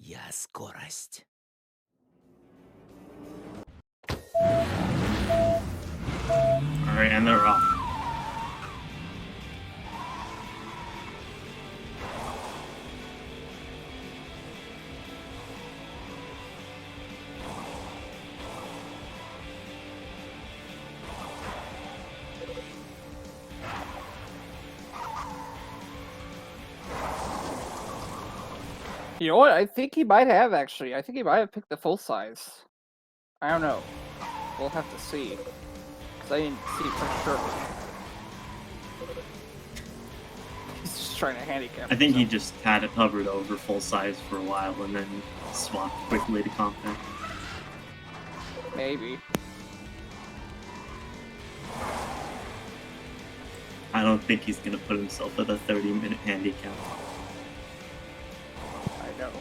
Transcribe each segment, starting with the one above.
Я скорость. Alright, and they're off. You know what? I think he might have actually. I think he might have picked the full size. I don't know. We'll have to see. 'Cause I didn't see for sure. He's just trying to handicap. I think he himself. just had it hovered over full size for a while and then swapped quickly to compact. Maybe. I don't think he's gonna put himself at a 30-minute handicap. I know.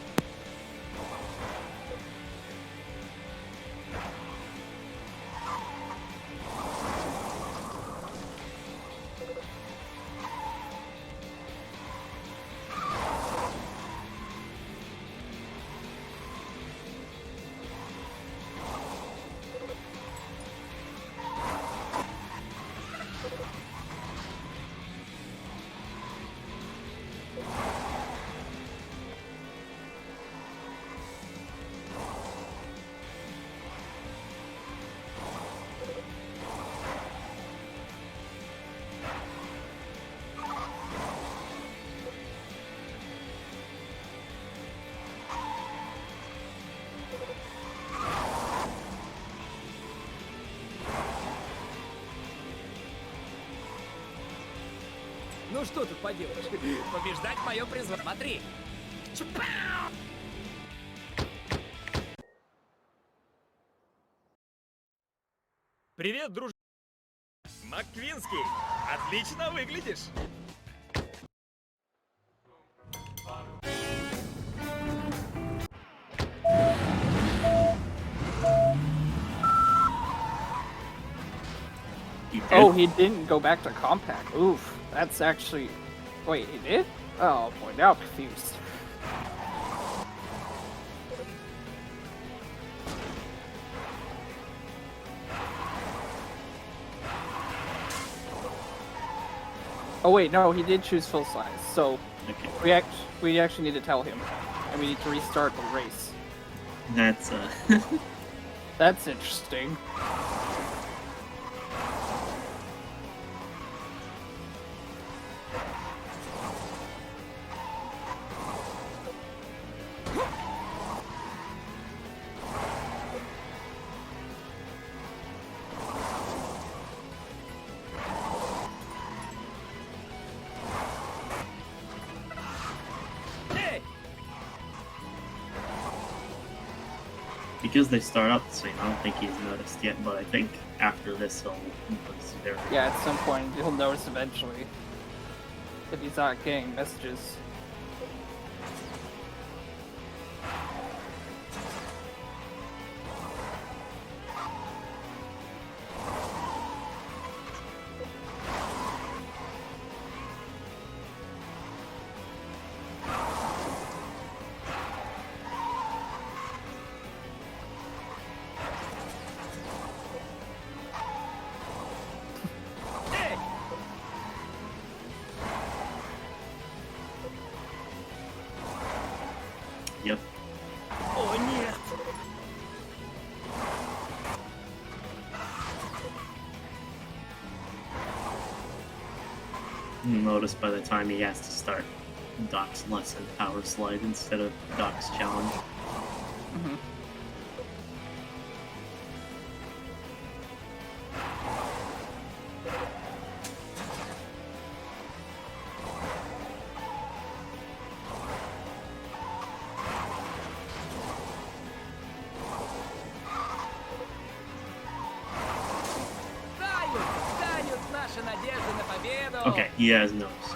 Ну что тут поделаешь? Побеждать мое призвание. Смотри. Чпау! Привет, друж... МакКвинский, отлично выглядишь. He did. Oh, he didn't go back to compact. Oof. That's actually. Wait, he did? Oh boy, now I'm confused. Oh wait, no, he did choose full size. So Okay. we actually need to tell him, and we need to restart the race. That's That's interesting. Эй! because they start up the swing. I don't think he's noticed yet, but I think after this he'll notice very. Yeah, at some point he'll notice eventually if he's not getting messages. Эй! Yep. О, нет! You'll notice by the time he has to start Doc's lesson power slide instead of Doc's challenge. Mhm. Тают наши надежды на победу! Okay, he has noticed.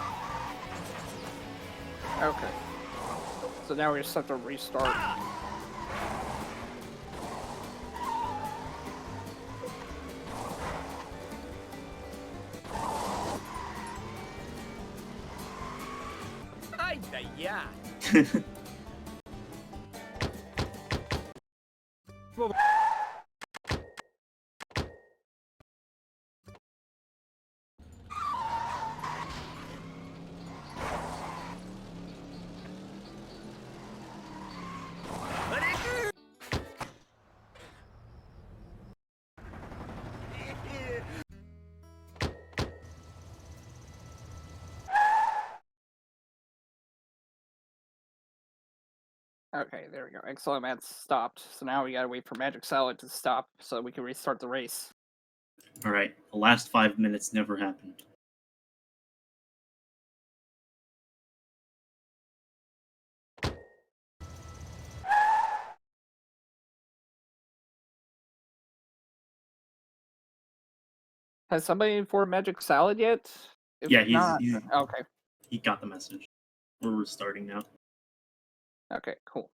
Okay. So now we just have to restart. Ай да я! Okay, there we go. XleboMatb stopped, so now we gotta wait for MagicSalad to stop so we can restart the race. Alright, the last 5 minutes never happened. Has somebody informed MagicSalad yet? If Yeah, not, okay, he got the message. We're restarting now. okay, cool.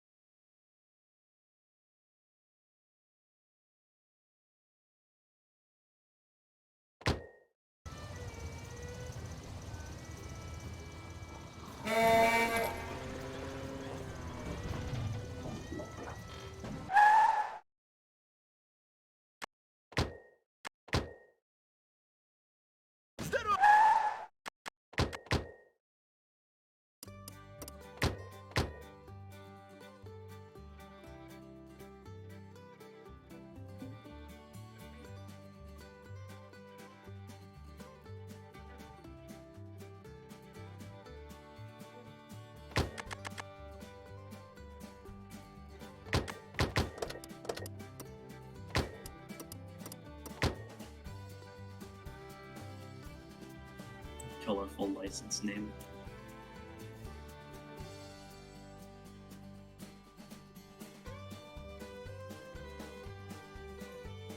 Colorful license name.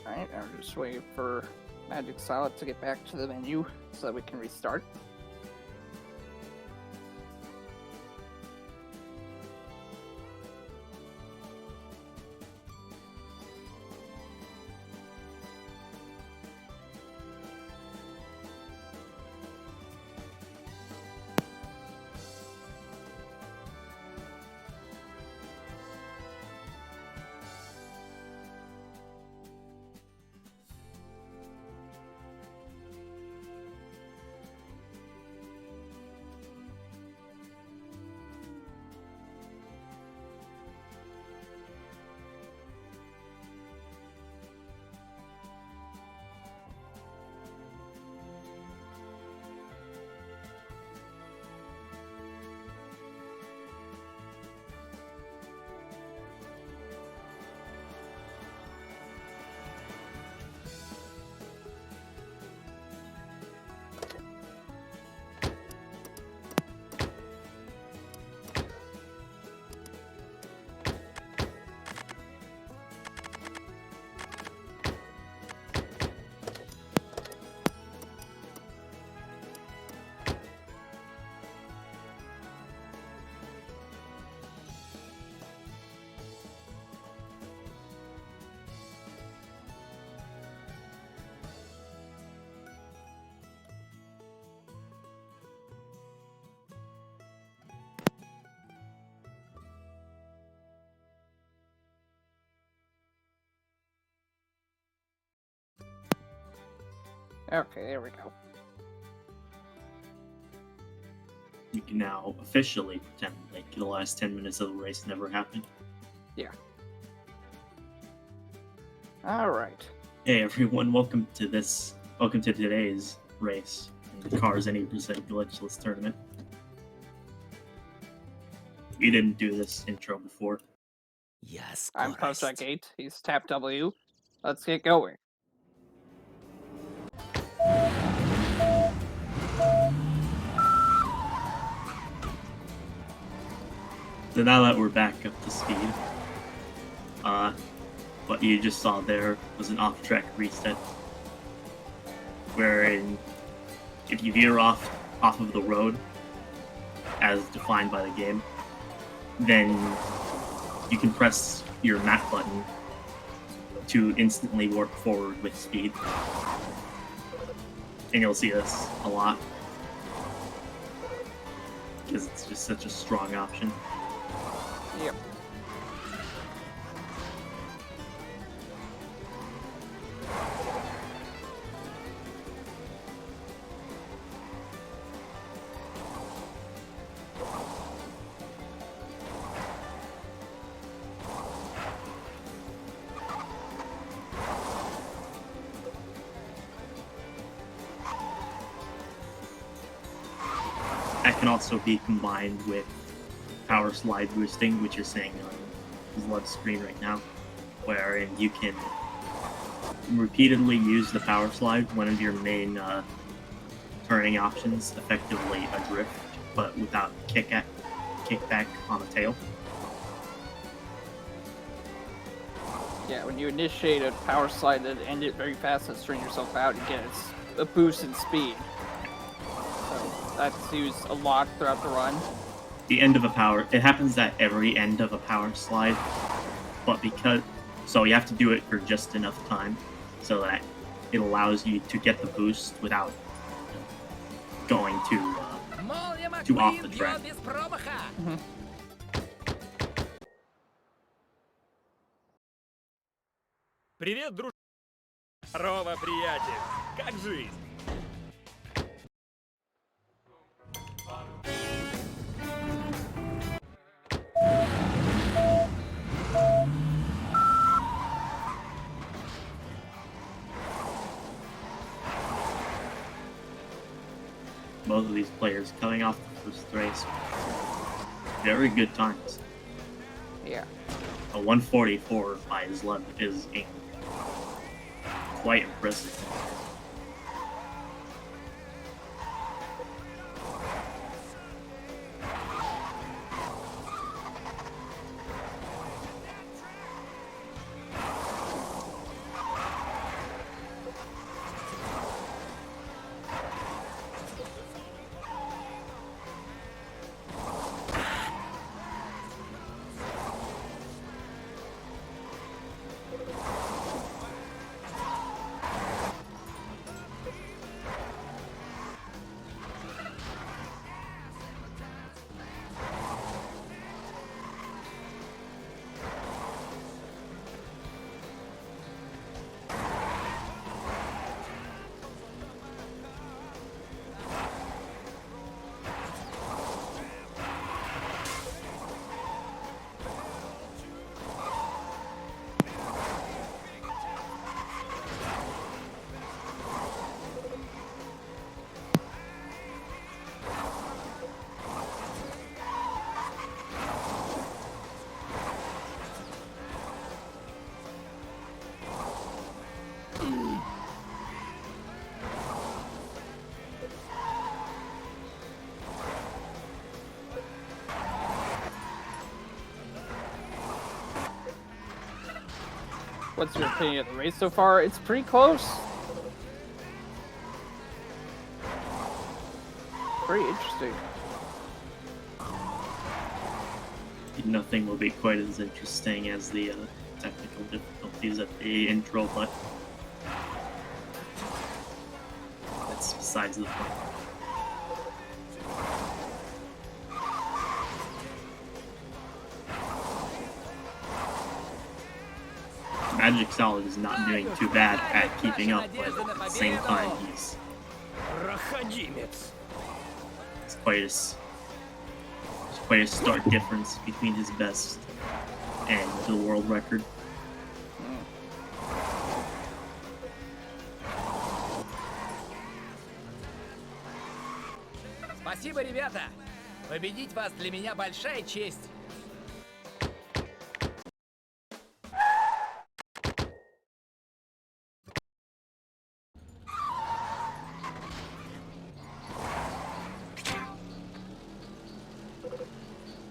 Alright, I'm just waiting for MagicSalad to get back to the menu so that we can restart. Okay, there we go. You can now officially pretend like the last 10 minutes of the race never happened. Alright. Hey everyone, welcome to today's race in the Cars 80% Glitchless tournament. We didn't do this intro before. Yes, I'm Project 8. He's Tap W. Let's get going. So now that we're back up to speed, what you just saw there was an off-track reset, wherein if you veer off of the road, as defined by the game, then you can press your map button to instantly warp forward with speed. And you'll see this a lot, because it's just such a strong option. Yep. That can also be combined with power slide boosting, which you're seeing on Zleb's screen right now, wherein you can repeatedly use the power slide, one of your main turning options, effectively a drift, but without kickback on the tail. Yeah, when you initiate a power slide and end it very fast and strain yourself out, you get a boost in speed. So that's used a lot throughout the run. The end of a power, it happens at every end of a power slide, but so you have to do it for just enough time so that it allows you to get the boost without going too off the track. Привет, друг. Здорово, приятель. Как жизнь? Both of these players coming off the first race. Very good times. Yeah. A 144 by Zleb is quite impressive. What's your opinion of the race so far? It's pretty close. Pretty interesting. Nothing will be quite as interesting as the technical difficulties at the intro, but that's besides the point. MagicSalad is not doing too bad at keeping up, but at the same time, it's quite a stark difference between his best and the world record. Спасибо, ребята. Победить вас для меня большая честь.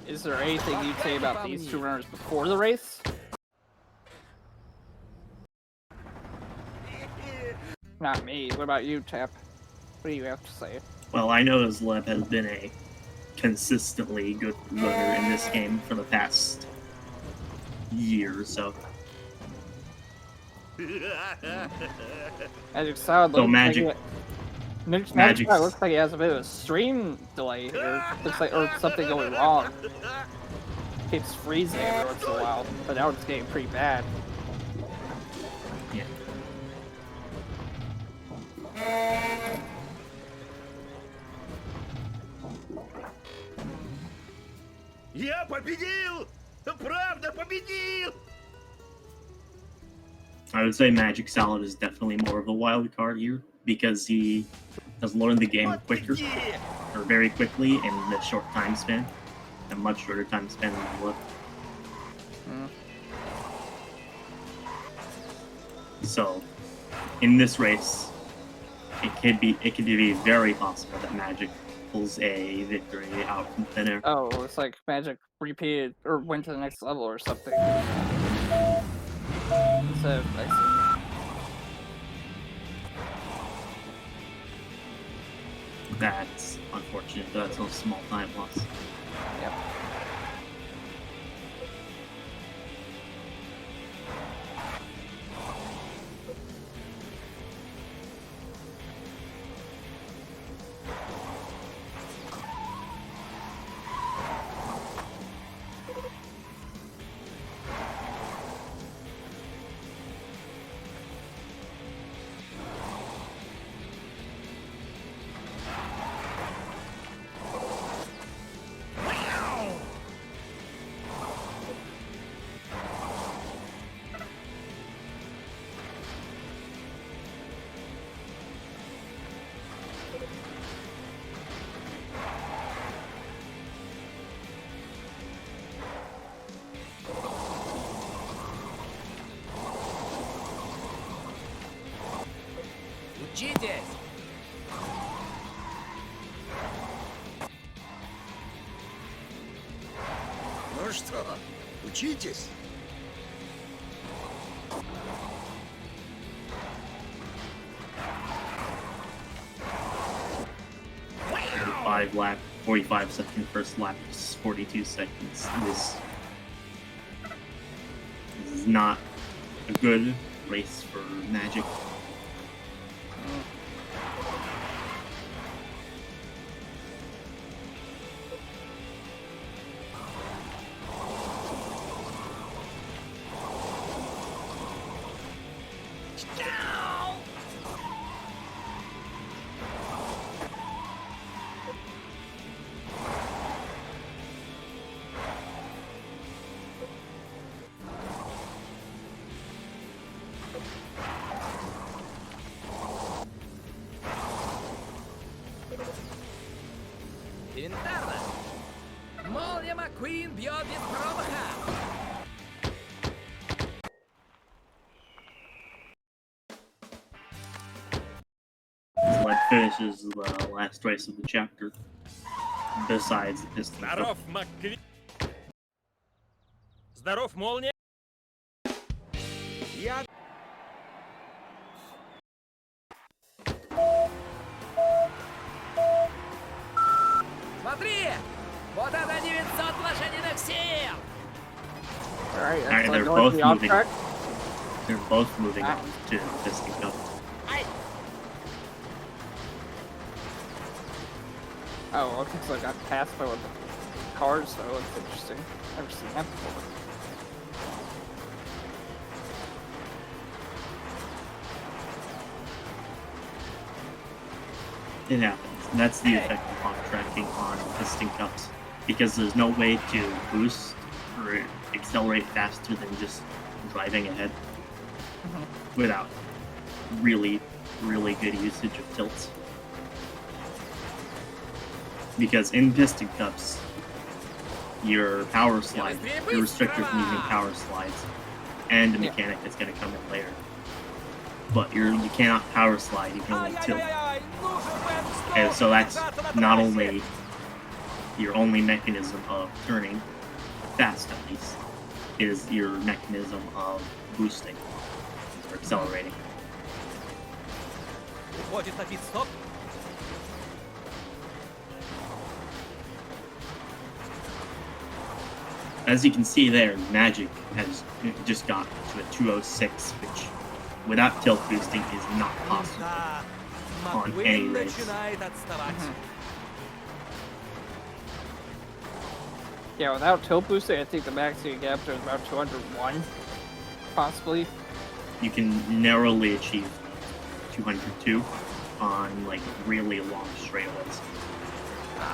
Is there anything you'd say about these two runners before the race? Not me. What about you, Tap? What do you have to say? Well, I know Zleb has been a consistently good runner in this game for the past year or so. MagicSalad So MagicSalad looks like he has a bit of a stream delay here. Looks like or something going wrong. Keeps freezing every once in a while, but now it's getting pretty bad. Yeah. Я победил! Правда победил! I would say MagicSalad is definitely more of a wild card here because he has learned the game quicker, or very quickly in a short time span. a much shorter time span than you would. So, in this race, it could be very possible that Magic pulls a victory out from thin air. Oh, it's like Magic repeated or went to the next level or something. So I see. That's unfortunate, but that's a small time loss. Yep. Учитесь! Ну что, учитесь? Five lap, 45 second first lap is 42 seconds. This is not a good race for Magic. Элементарно! Молния Маккуин бьет без промаха! Sled finishes the last race of the chapter, besides the Piston Cup. Здоров, Маккуин! Здоров, Молния! Я... Смотри! Вот это 900 лошадиных сил! Alright, Alright, that's they're going both to the off moving. track. They're both moving Ah. on to the Piston Cup. Oh, well, it looks like I got passed by one of the cars, so it's interesting. Never seen that before. It happens. And that's the effect of hot tracking on Piston Cups, because there's no way to boost or accelerate faster than just driving ahead without really, really good usage of tilts. Because in Piston Cups, your power slide, you're restricted from using power slides, and a mechanic that's going to come in later. But you cannot power slide, you can only tilt. And so that's not only your only mechanism of turning, fast at least, is your mechanism of boosting, or accelerating. Уходит на пит-стоп. As you can see there, Magic has just got to a 206, which without tilt boosting is not possible Да, on any Маккуин race. начинает отставать. Yeah, without tilt boosting, I think the max you can get up to is about 201, possibly. You can narrowly achieve 202 on like really long straightaways.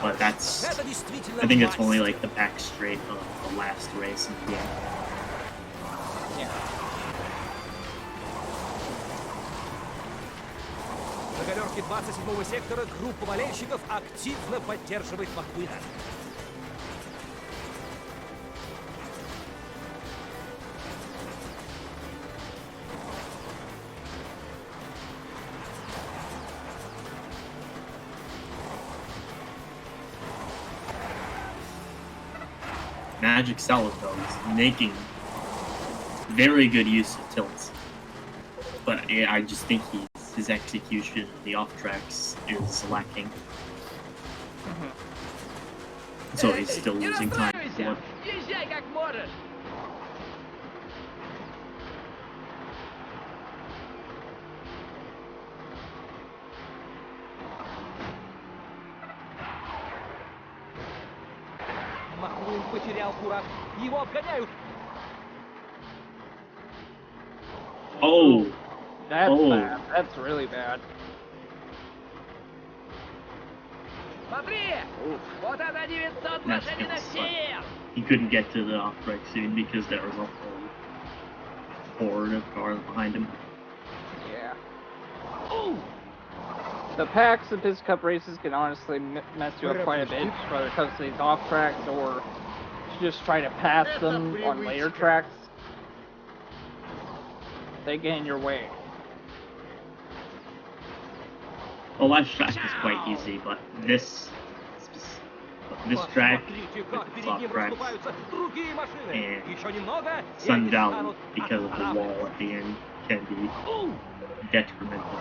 But that's, Это действительно I think it's only мастер. like the back straight of the last race in the game. Yeah. На галерке 27-го сектора группа болельщиков активно поддерживает Маккуина. MagicSalad, though, is making very good use of tilts. But I just think his execution, the off tracks, is lacking. So he's still losing time. Езжай как можешь! Махуин потерял кураж. Его обгоняют. Oh! That's Oh. bad. That's really bad. Смотри! Oof. Вот она 900 That's лошадиных gonna suck. сил! He couldn't get to the off track soon because there was a whole horde of cars behind him. Yeah. Ooh! The packs of Biz Cup races can honestly mess you up quite a bit, whether it comes to these off tracks or just try to pass them on later tracks. They get in your way. The last track is quite easy, but this track, with its off tracks, and Sundown, because of the wall at the end, can be detrimental.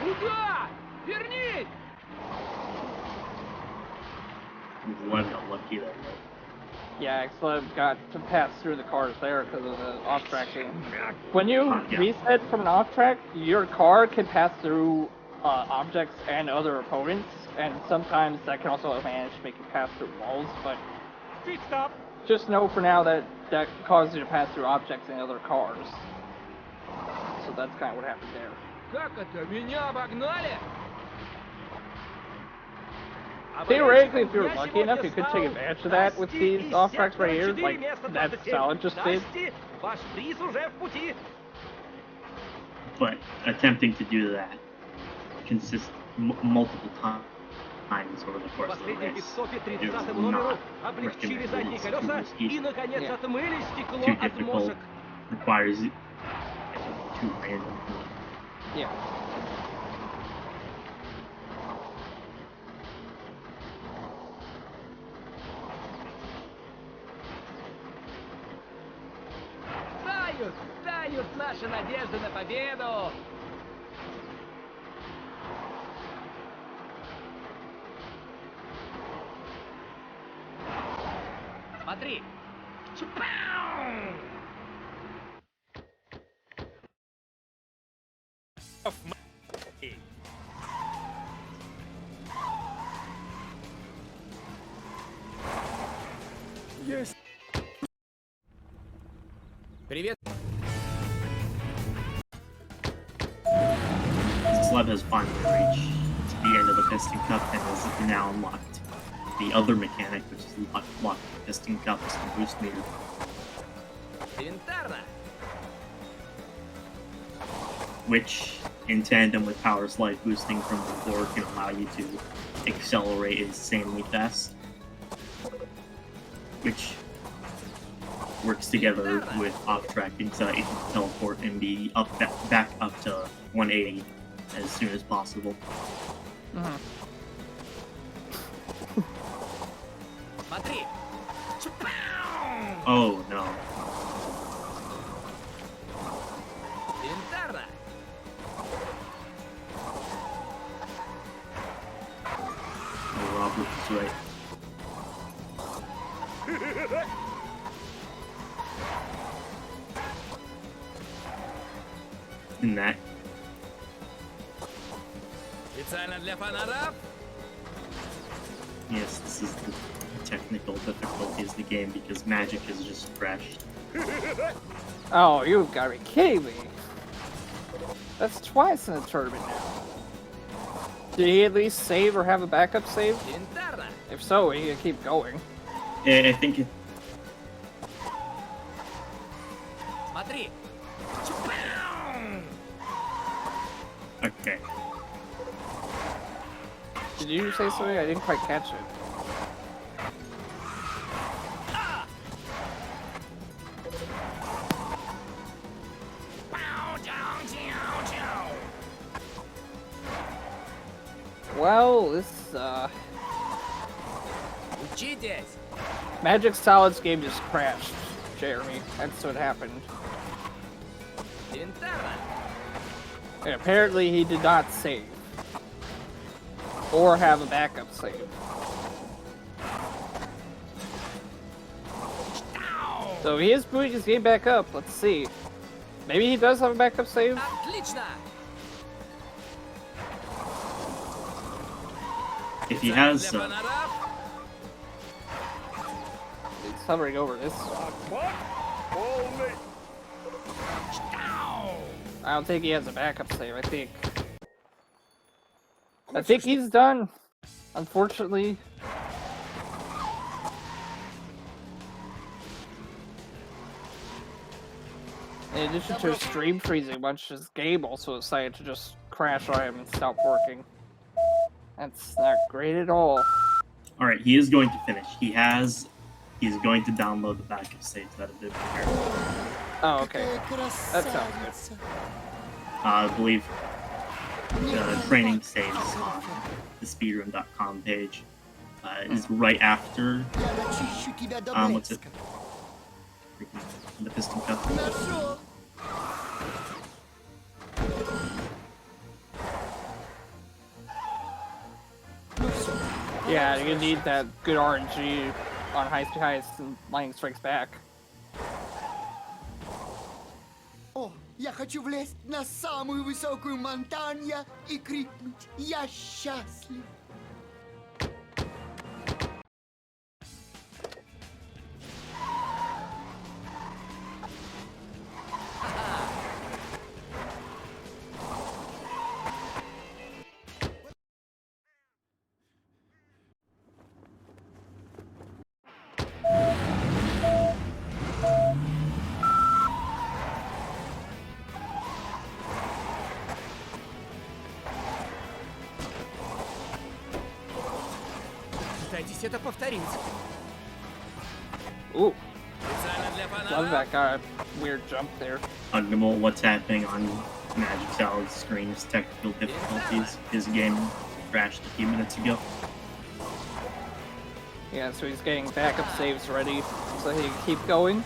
Куда? Вернись! Xleb got lucky there. Yeah, Xleb got to pass through the cars there because of the off tracking. When you Yeah. reset from an off track, your car can pass through objects and other opponents, and sometimes that can also manage to make you pass through walls, but Pit stop! just know for now that that causes you to pass through objects and other cars. So that's kind of what happened there. Как это? Меня обогнали? Theoretically, if you're lucky enough, you could take advantage of that with these off tracks right here, like that Salad just did. Ваш приз уже в пути. But attempting to do that multiple times over the course of the Последние race пидстопе is 30-му номеру not облегчили recommended. задние It's too колеса risky, и, наконец, Yeah. отмыли стекло too от difficult, мошек. requires too random. Yeah. Тают наши надежды на победу. Смотри. Чпау! Есть. Привет. Xleb has finally reached the end of the Piston Cup and has now unlocked the other mechanic, which is lock the Piston Cup, is the boost meter. Элементарно. Which, in tandem with power slide boosting from before, can allow you to accelerate insanely fast. Which works together with off tracking so that you can teleport and be back up to 180 as soon as possible. Смотри. Чпау! Oh no. Элементарно. Oh, Robert was right. In that. Специально для фанатов. Yes, this is the technical difficulty of the game because Magic has just crashed. Oh, you've got to be kidding me. That's twice in the tournament now. Did he at least save or have a backup save? Элементарно. If so, he can keep going. I think смотри. Чпау! Okay. Did you say something? I didn't quite catch it. Well, this Учитесь. MagicSalad's game just crashed, Jeremy. That's what happened. Элементарно. And apparently he did not save. Or have a backup save. So if he is booting his game back up, let's see. Maybe he does have a backup save? Отлично. If he has, Для фонаров. He's hovering over this. I don't think he has a backup save, I think he's done. Unfortunately. In addition to stream freezing, much his game also decided to just crash on him and stop working. That's not great at all. all right, he is going to finish. He's going to download the backup saves that have been prepared. Oh, okay. That sounds good. I believe the training saves on the speedrun.com page is right after what's it? The piston cup. Yeah, you need that good RNG on High Speed Heist and Lightning Strikes Back. О, я хочу влезть на самую высокую монтанью и крикнуть: я счастлив. Пытайтесь это повторить. Ooh, Специально для love фонаров. that guy. Weird jump there. Undermole, what's happening on MagicSalad's screen is technical difficulties. His game crashed a few minutes ago. Yeah, so he's getting backup saves ready so he can keep going.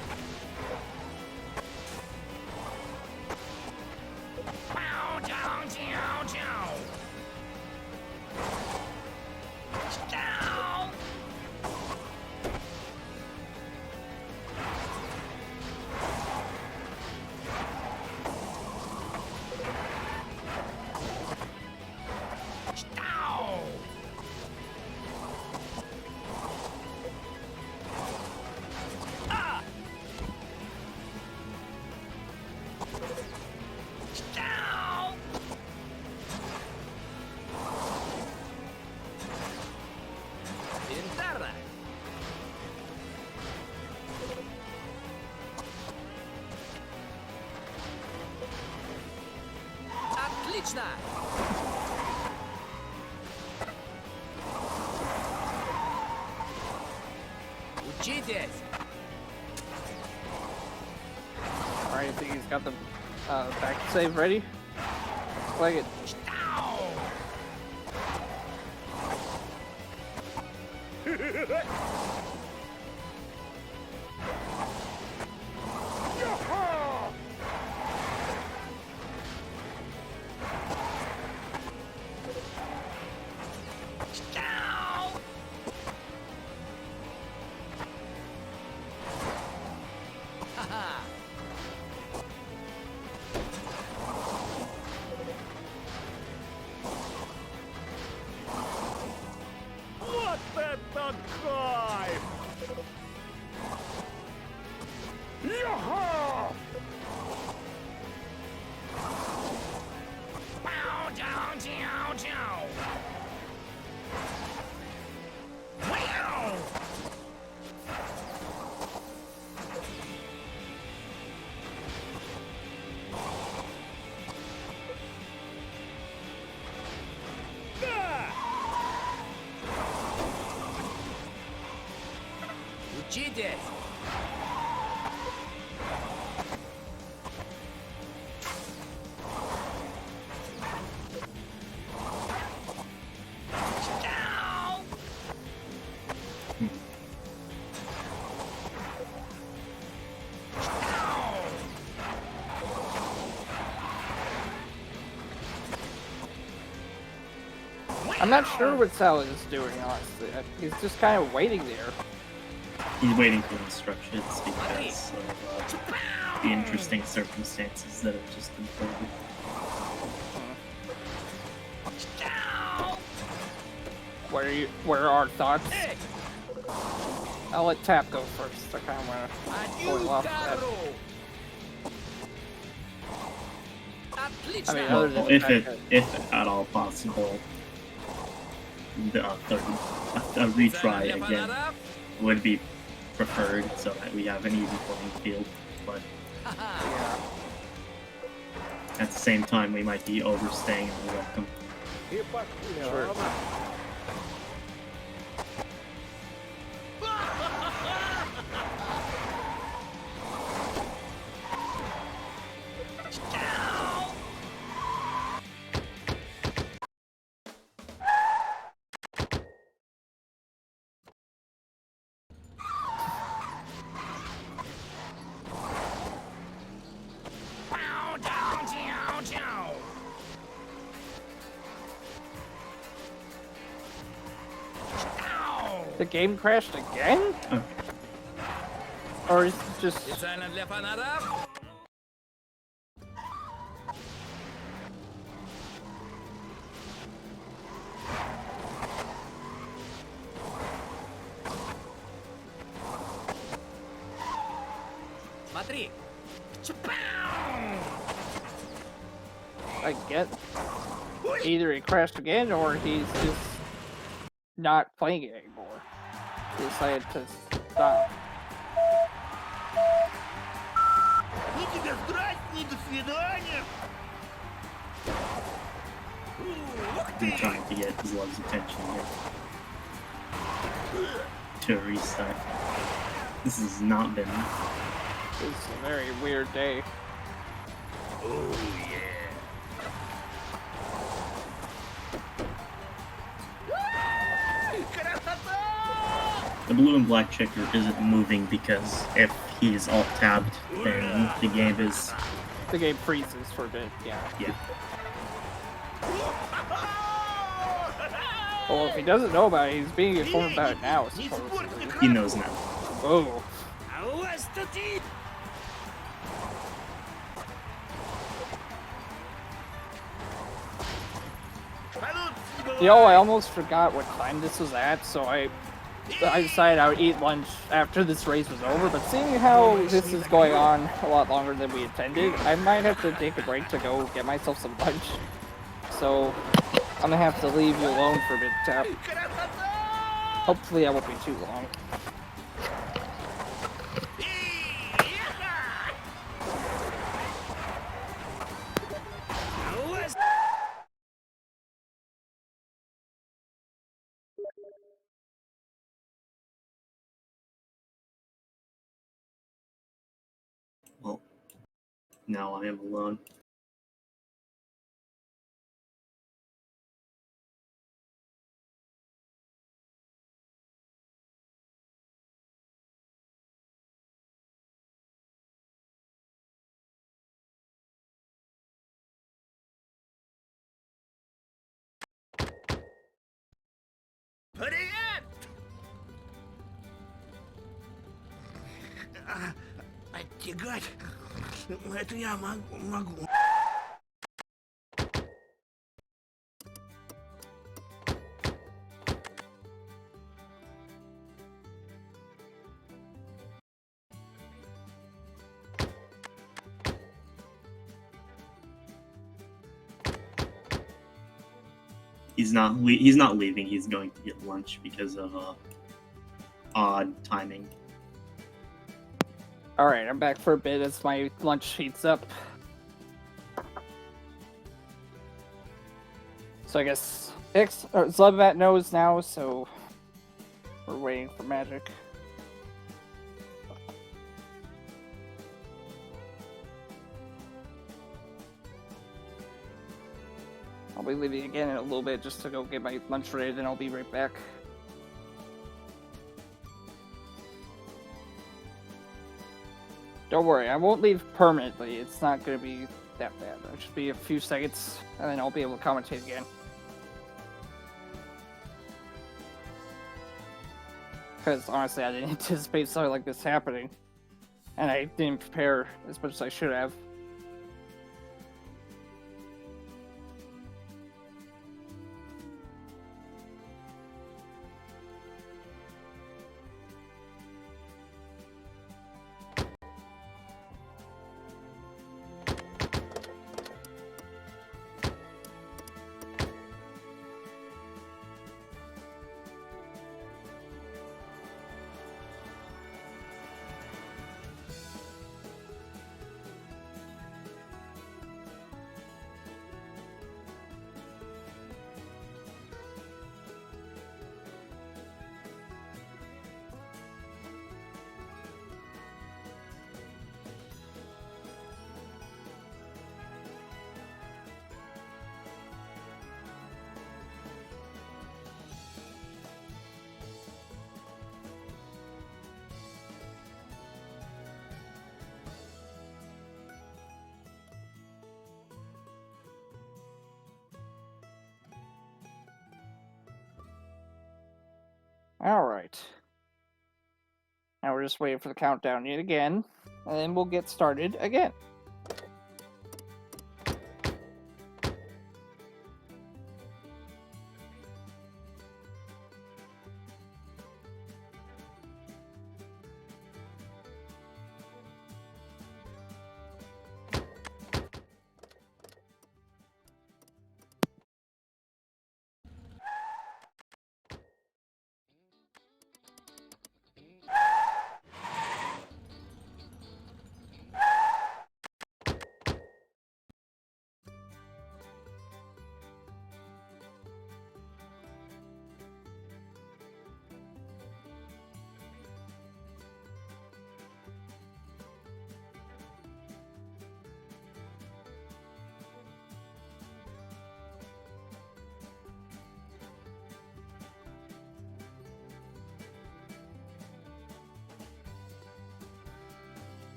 Элементарно. Отлично. Учитесь. Alright, I think he's got the backup save ready. Like it. Вот это кайф! Йо-хо! здесь. I'm not sure what Salad is doing, honestly. He's just kind of waiting there. He's waiting for instructions because of the interesting circumstances that have just unfolded. What are our thoughts? I'll let Tap go first. I kind of want to go off that. I mean, other than if at all possible, a retry again would be preferred so that we have an even playing field. But yeah. at the same time, we might be overstaying our welcome. Sure. The game crashed again? Okay. Or is it just... Специально для фанатов. Смотри. I get either he crashed again or he's just not playing it anymore. He decided to stop. I'm trying to get his love's attention here. To restart. This has not been. It's a very weird day. The blue and black checker isn't moving because if he is alt-tabbed, then the game is... The game freezes for a bit, yeah. Yeah. Well, if he doesn't know about it, he's being informed about it now, supposedly. He knows now. Oh. Yo, I almost forgot what time this was at, so I decided I would eat lunch after this race was over, but seeing how this is going on a lot longer than we intended, I might have to take a break to go get myself some lunch. So, I'm gonna have to leave you alone for a bit, Tap. Hopefully I won't be too long. Well, now I am alone. Привет! Оттягать? Это я могу. He's not leaving. He's going to get lunch because of odd timing. Alright, I'm back for a bit as my lunch heats up. So I guess XleboMatb knows now, so we're waiting for Magic. I'll be leaving again in a little bit just to go get my lunch ready, then I'll be right back. Don't worry, I won't leave permanently. It's not going to be that bad. It'll just be a few seconds, and then I'll be able to commentate again. Because honestly, I didn't anticipate something like this happening. And I didn't prepare as much as I should have. Alright. Now we're just waiting for the countdown yet again, and then we'll get started again.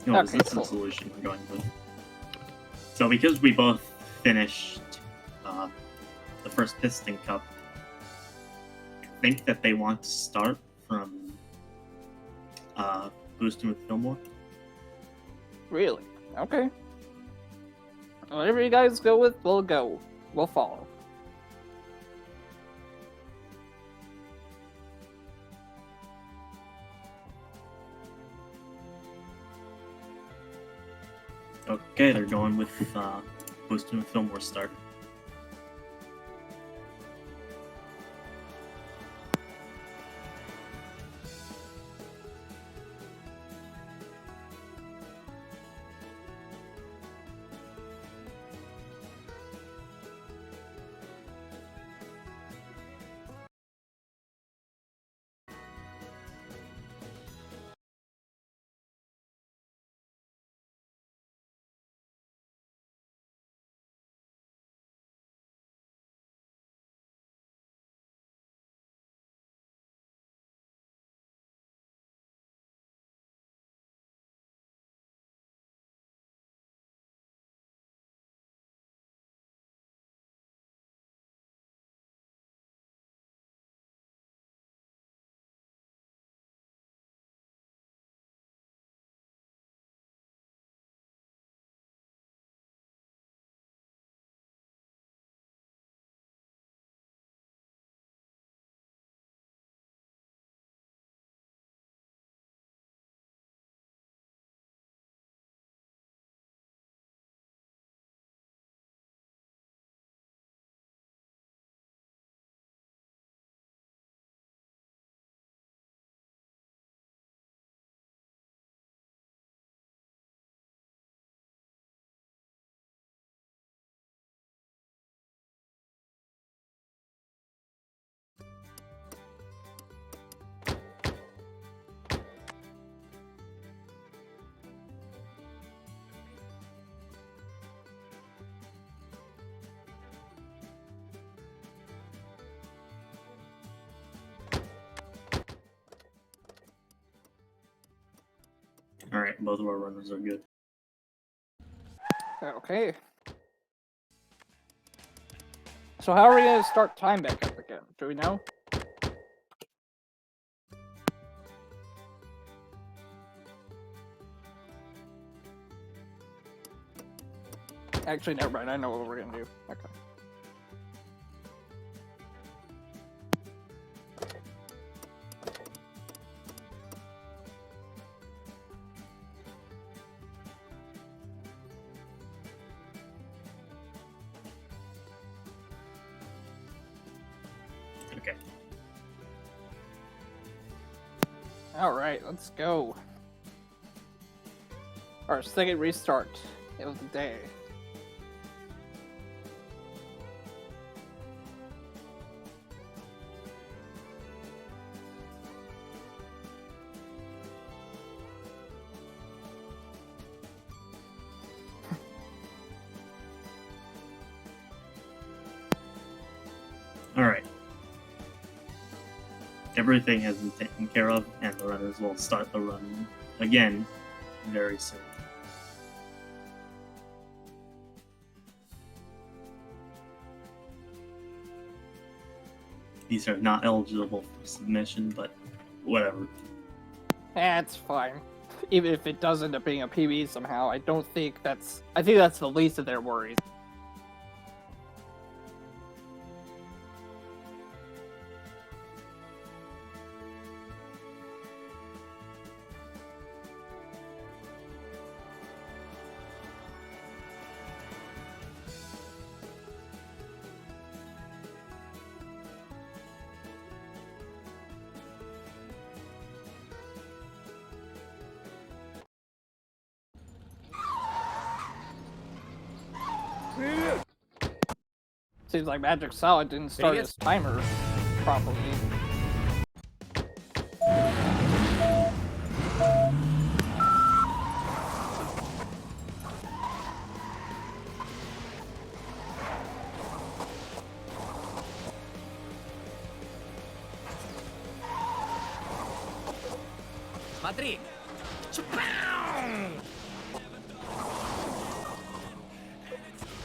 No, Okay, this is cool. the solution we're going with. So because we both finished the first Piston Cup, I think that they want to start from boosting with Fillmore. Really? Okay. Whatever you guys go with, we'll go. We'll follow. Okay, they're going with boosting with Fillmore start. Alright, both of our runners are good. Okay. So how are we gonna start time back up again? Do we know? Actually, never mind. I know what we're gonna do. Okay. Okay. All right, let's go. Our second restart of the day. Alright. Everything has been taken care of, and the runners will start the run again very soon. These are not eligible for submission, but whatever. That's fine. Even if it does end up being a PB somehow, I think that's the least of their worries. Seems like MagicSalad didn't start his timer properly. Смотри! Чпау!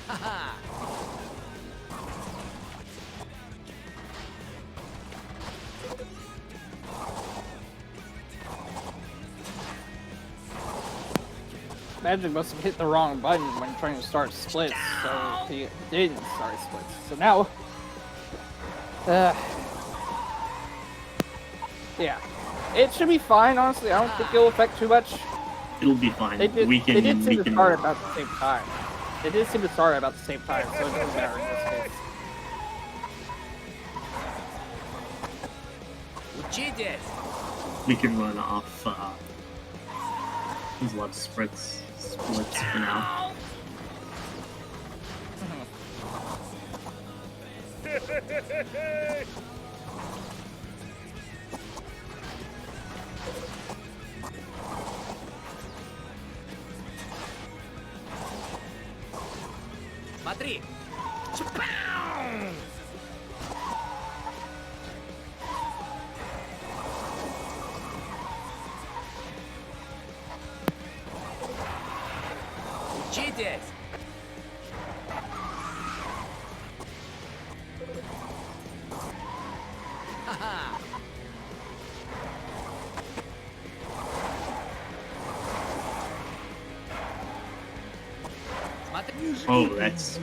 Ха-ха! Magic must have hit the wrong button when trying to start splits, so he didn't start splits. So now, yeah, it should be fine. Honestly, I don't think it'll affect too much. It'll be fine. They did seem we to can start about the same time. They did seem to start about the same time, so it doesn't matter in this case. Учитесь! we can run off there's a lot of splits for now. Смотри! Чпау! Учитесь! Ха-ха! Смотри! Oh, that's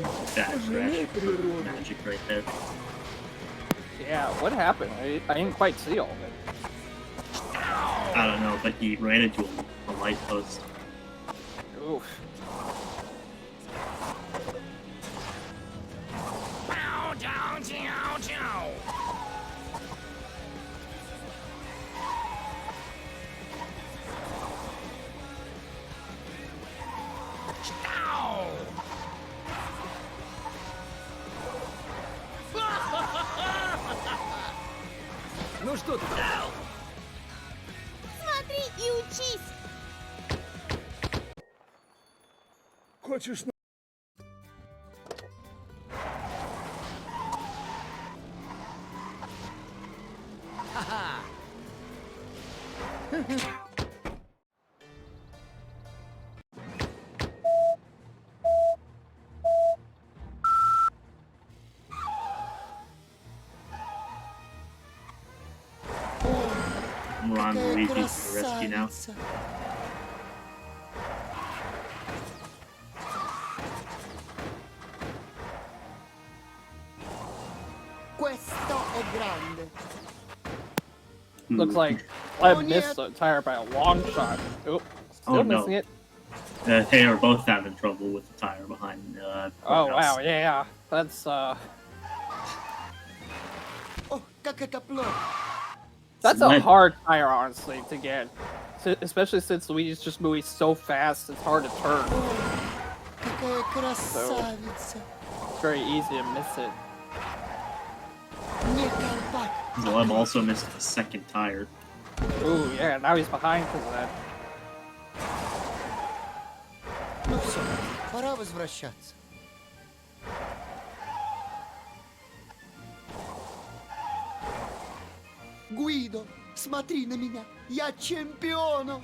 magic right there. Yeah, what happened? I didn't quite see all of it. I don't know, but he ran into a light post. Oof. Pow, chow, chow, chow. Chow. Ну что ты? Смотри и учись. Хочешь Ха-ха. on Какая Luigi to the rescue now. красавица. Questo è grande. Looks like I missed the tire by a long shot. Oop, still Oh, no. missing it. They are both having trouble with the tire behind. Oh Courthouse. wow, yeah, that's Oh, как это плохо. That's a Limp. hard tire, honestly, to get. Especially since Luigi's just moving so fast, it's hard to turn. Какая красавица. It's very easy to miss it. Не колпак. Gleb also missed the second tire. Ooh, yeah, now he's behind because of that. Ну все, пора возвращаться. Гуидо, смотри на меня. Я чемпионом.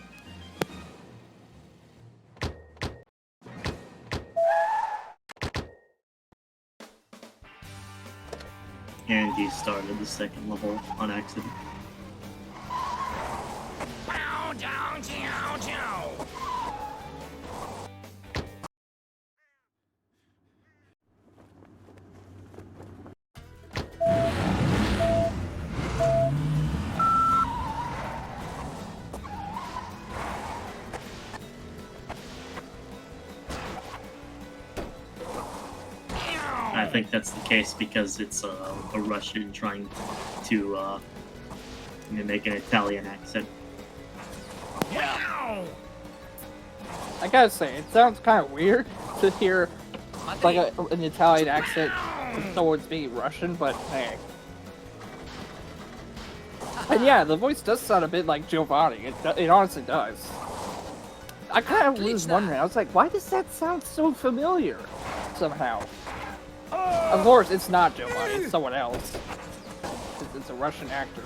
And he started the second level on accident. I think that's the case because it's a Russian trying to make an Italian accent. I gotta say, it sounds kind of weird to hear like an Italian accent towards being Russian, but hey. And yeah, the voice does sound a bit like Giovanni. It honestly does. I kind of was wondering. I was like, why does that sound so familiar? Somehow. Of course, it's not Giovanni. It's someone else. It's a Russian actor.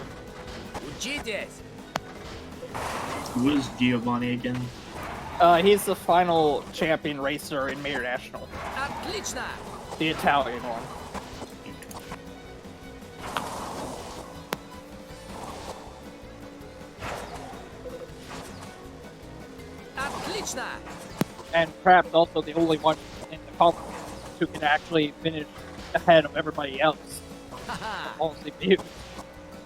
Учитесь! Who is Giovanni again? He's the final champion racer in Mayor National. Отлично! The Italian one. Отлично! And perhaps also the only one in the conference who can actually finish ahead of everybody else. Haha! Honestly,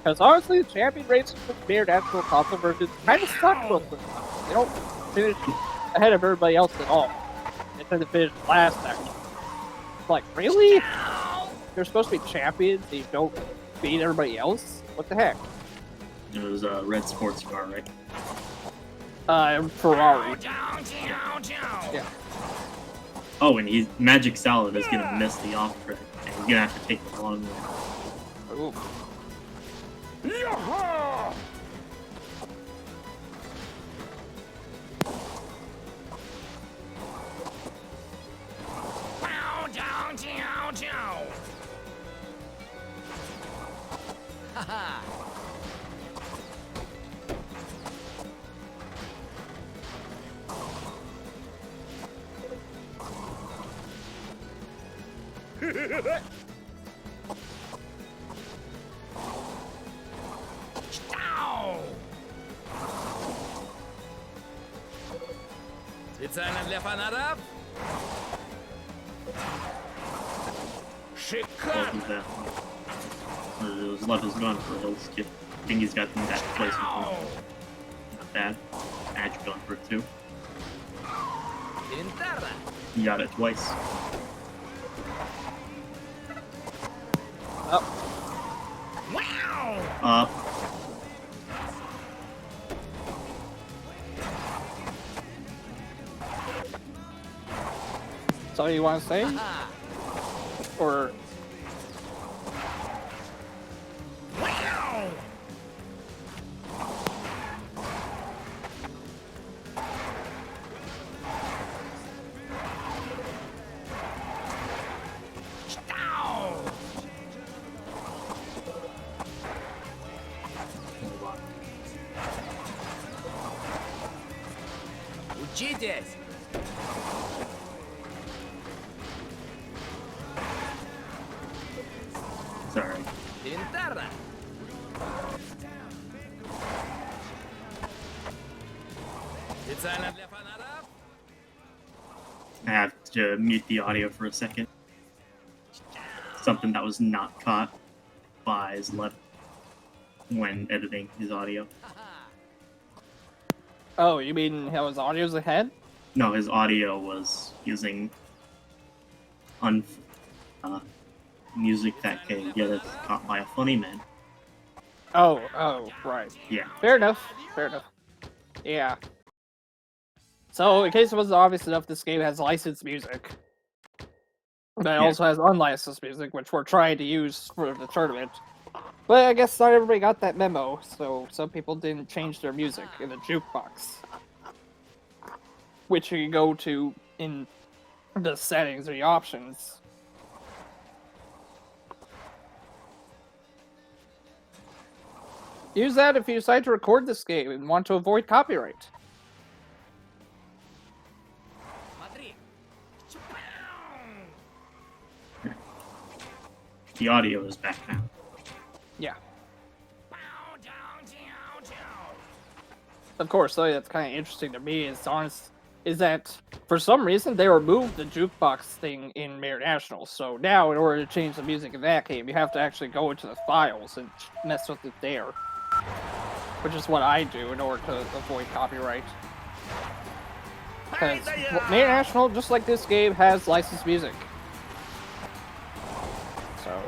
because honestly, the champion races with Mayor National console versions kind of suck most of the time. They don't finish ahead of everybody else at all. They tend to finish last, actually. It's like, really? You're supposed to be champions and you don't beat everybody else? What the heck? It was a red sports car, right? Ferrari. Yeah. Oh, and MagicSalad is gonna miss the off track, and he's gonna have to take the long way. Ooh. Haha! Специально для фанатов? Шикарно! Wasn't that? His left is gone for a hill skip. I think he's got that place. Not bad. Magic going for it too. Элементарно! He got it twice. Up. Wow! Up. That's all you want to say? Haha! Or Wow! Учитесь! Sorry. Элементарно! I have to mute the audio for a second. Something that was not caught by Xleb when editing his audio. Oh, you mean how his audio's ahead? No, his audio was using music that can get it caught by a funny man. Oh, right. Yeah. Fair enough. Fair enough. Yeah. So, in case it wasn't obvious enough, this game has licensed music. But it also has unlicensed music, which we're trying to use for the tournament. But I guess not everybody got that memo, so some people didn't change their music in the jukebox. Which you can go to in the settings or the options. Use that if you decide to record this game and want to avoid copyright. The audio is back now. Yeah. Of course, something that's kind of interesting to me is that for some reason they removed the jukebox thing in Mayor National. So now, in order to change the music in that game, you have to actually go into the files and mess with it there. Which is what I do in order to avoid copyright. Because Mayor National, just like this game, has licensed music. So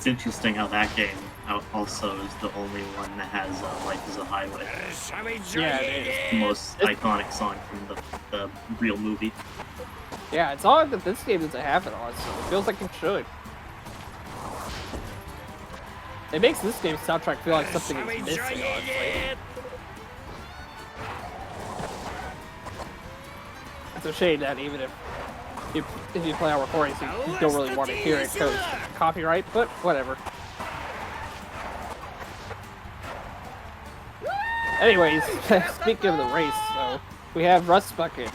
It's interesting how that game also is the only one that has Life is a Highway. yeah, it is. The most iconic song from the real movie. Yeah, it's odd that this game doesn't have it on, so it feels like it should. It makes this game's soundtrack feel like something is missing, honestly. It's a shame that even if you play on recordings, you don't really want to hear it because copyright, but whatever. Anyways, speaking of the race, though, we have Rust Bucket.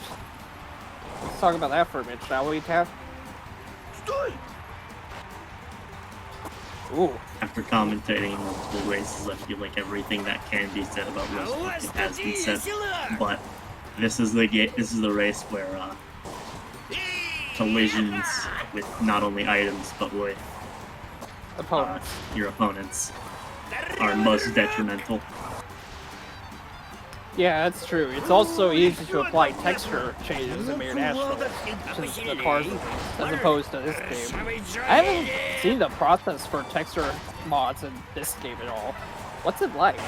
Let's talk about that for a minute, shall we, Tav? Ooh. After commentating multiple races, I feel like everything that can be said about Rust Bucket has been said. But this is the race where collisions with not only items but with Opponents. Your opponents are most detrimental. Yeah, that's true. It's also easy to apply texture changes in Mayor National to the cars as opposed to this game. I haven't seen the process for texture mods in this game at all. What's it like?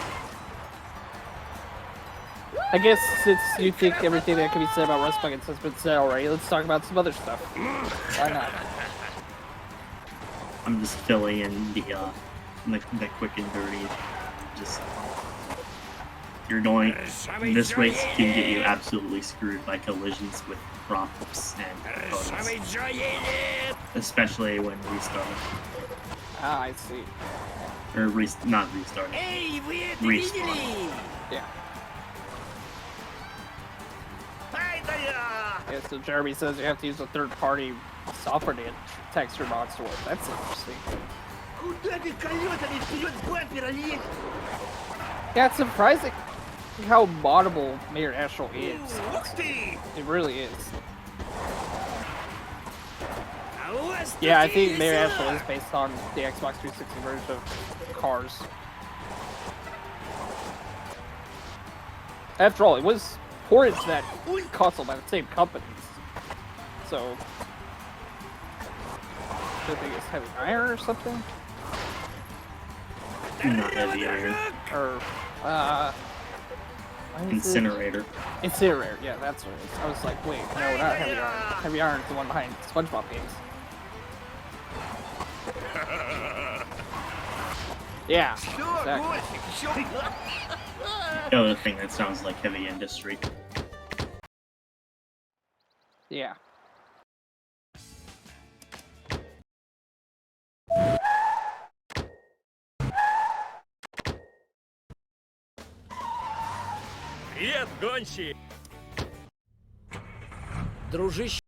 I guess since you think everything that can be said about Rust Buckets has been said already, let's talk about some other stuff. Why not? I'm just filling in the quick and dirty. Just this race can get you absolutely screwed by collisions with props and opponents, especially when restarting. Ah, I see. Or not restarting. Respawn. Yeah. Yeah, so Jeremy says you have to use a third-party software to get texture mods to work. That's interesting. Yeah, it's surprising how moddable Mayor National is. It really is. Yeah, I think Mayor National is based on the Xbox 360 version of Cars. After all, it was ported to that console by the same companies. So, I think it's Heavy Iron or something? Not Heavy Iron. Or, Incinerator. Incinerator, yeah, that's what it is. I was like, wait, no, not Heavy Iron. Heavy Iron's the one behind SpongeBob games. Yeah, exactly. The other thing that sounds like heavy industry. Yeah. Привет, гонщик! Дружище.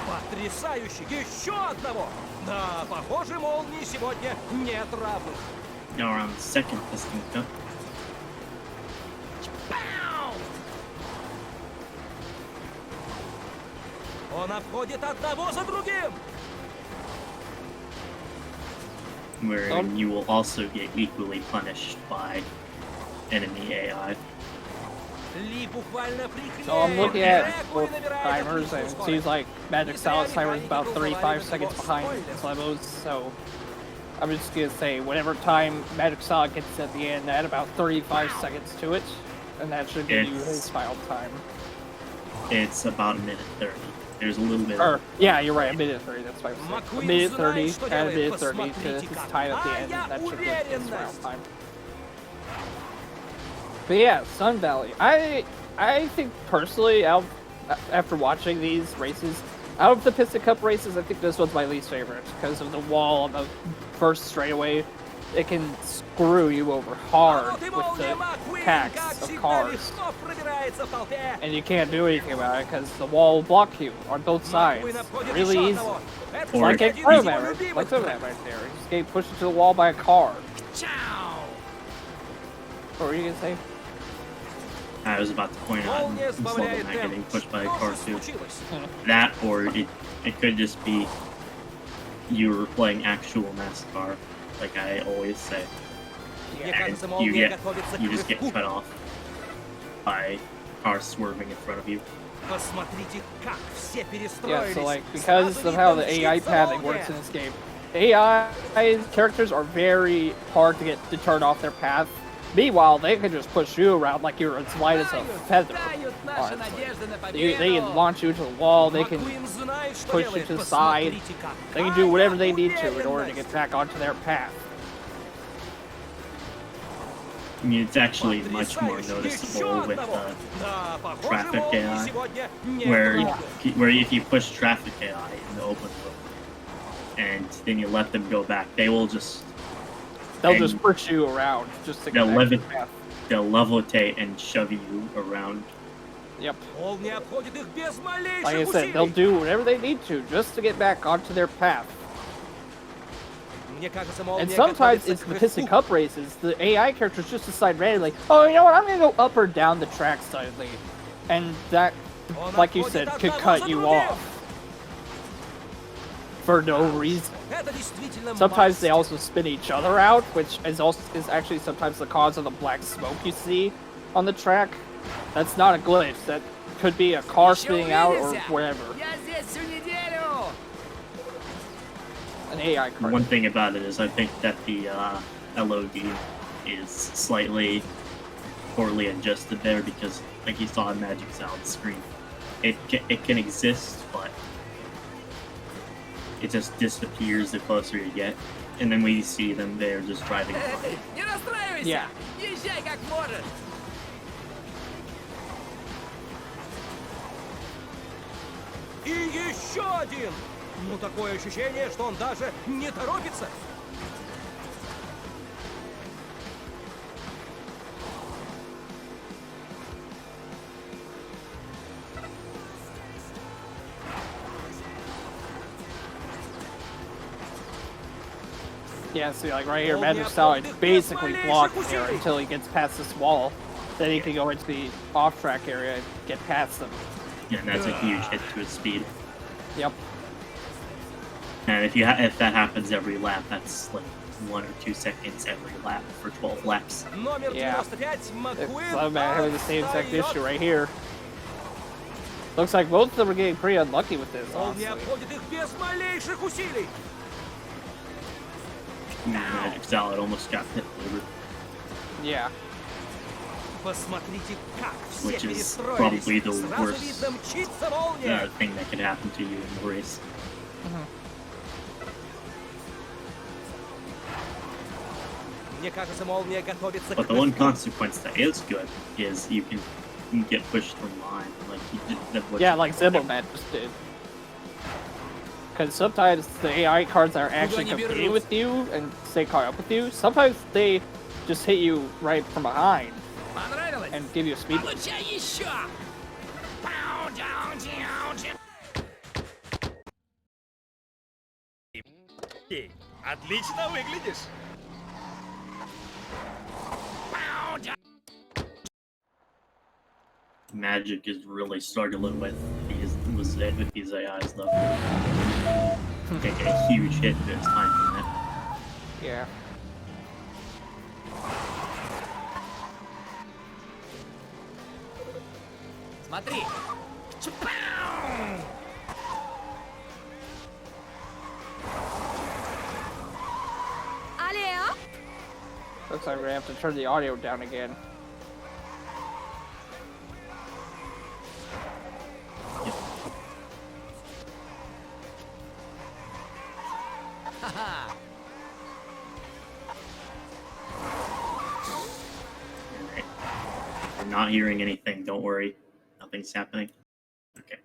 Потрясающе! Еще одного! Да, похоже, молнии сегодня нет равных. Now we're on the second piston cup. Он обходит одного за другим. Where you will also get equally punished by enemy AI. So I'm looking at both timers, and it seems like MagicSalad's timer is about 35 seconds behind Xlebo's, so I'm just gonna say whatever time MagicSalad gets at the end, add about 35 seconds to it, and that should give you his final time. It's about a minute 30. There's a little bit Or, yeah, you're right, a minute 30, that's what I was saying. A minute 30, add a minute 30 to his time at the end, and that should give his final time. But yeah, Sun Valley. I think personally, after watching these races, out of the Piston Cup races, I think this one's my least favorite because of the wall on the first straightaway. It can screw you over hard with the packs of cars, and you can't do anything about it because the wall will block you on both sides. Really easy. It's like XleboMatb right there. You just get pushed into the wall by a car. What were you gonna say? I was about to point out XleboMatb getting pushed by a car too. That, or it could just be you were playing actual NASCAR, like I always say, and you just get cut off by cars swerving in front of you. Yeah, so like because of how the AI pathing works in this game, AI characters are very hard to get to turn off their path. Meanwhile, they can just push you around like you're as light as a feather, honestly. They can launch you to the wall, they can push you to the side, they can do whatever they need to in order to get back onto their path. I mean, it's actually much more noticeable with traffic AI, where if you push traffic AI in the open road, and then you let them go back, they will just... They'll just push you around just to get back to the path. They'll levitate and shove you around. Yep. Like I said, they'll do whatever they need to just to get back onto their path. And sometimes it's the Piston Cup races, the AI characters just decide randomly, oh, you know what, I'm going to go up or down the track slightly. And that, like you said, could cut you off for no reason. Sometimes they also spin each other out, which is actually sometimes the cause of the black smoke you see on the track. That's not a glitch. That could be a car spinning out or whatever. An AI car. One thing about it is I think that the LOD is slightly poorly adjusted there because, like you saw on MagicSalad's screen, it can exist, but it just disappears the closer you get, and then when you see them, they're just driving by. Yeah. И еще один! Ну, такое ощущение, что он даже не торопится. Yeah, see, like right here, MagicSalad basically blocked here until he gets past this wall. Then he can go into the off-track area and get past them. Yeah, and that's a huge hit to his speed. Yep. And if that happens every lap, that's like 1 or 2 seconds every lap for 12 laps. Yeah. XleboMatb having the same exact issue right here. Looks like both of them are getting pretty unlucky with this, honestly. MagicSalad almost got hit over. Yeah. Which is probably the worst thing that could happen to you in the race. But the one consequence that is good is you can get pushed from line, like you did. Yeah, like XleboMatb just did. Because sometimes the AI cards are actually competing with you and stay caught up with you. Sometimes they just hit you right from behind and give you a speed boost. Отлично выглядишь. Magic is really struggling with with these AIs, though. Take a huge hit this time from it. Yeah. Смотри! Чпау! Allez, Looks like we're gonna have to turn the audio down again. Ха-ха! Alright. I'm not hearing anything, don't worry. Nothing's happening. Okay.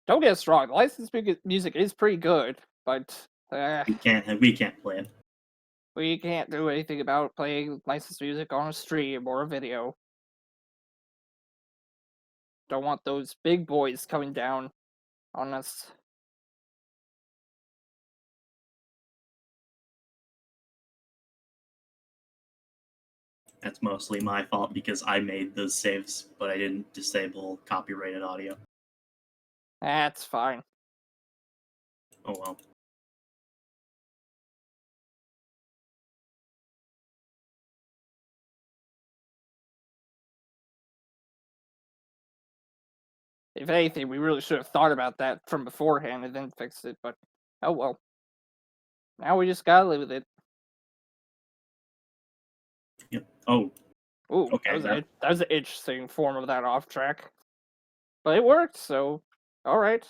Don't get us wrong, the licensed music is pretty good, but We can't play it. we can't do anything about playing licensed music on a stream or a video. Don't want those big boys coming down on us. That's mostly my fault because I made those saves, but I didn't disable copyrighted audio. That's fine. Oh well. If anything, we really should have thought about that from beforehand and then fixed it, but oh well. Now we just gotta live with it. Yep. Oh, Ooh, okay. that was an interesting form of that off track. But it worked, so alright.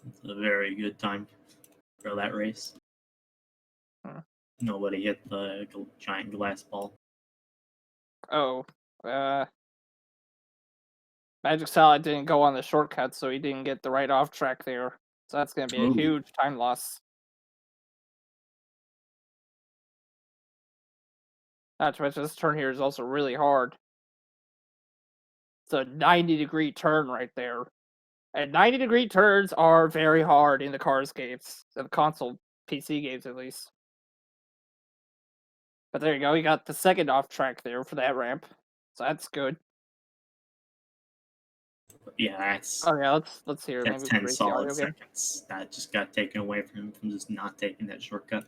It's a very good time for that race. Hmm. Nobody hit the giant glass ball. Oh, MagicSalad didn't go on the shortcut, so he didn't get the right off track there. So that's gonna be a Ooh. huge time loss. Not to mention, this turn here is also really hard. It's a 90-degree turn right there. And 90-degree turns are very hard in the Cars games. The console PC games, at least. But there you go, you got the second off track there for that ramp. So that's good. Yeah, that's Oh yeah, let's hear it. that's Maybe we can 10 raise the audio solid again. seconds. That just got taken away from him from just not taking that shortcut.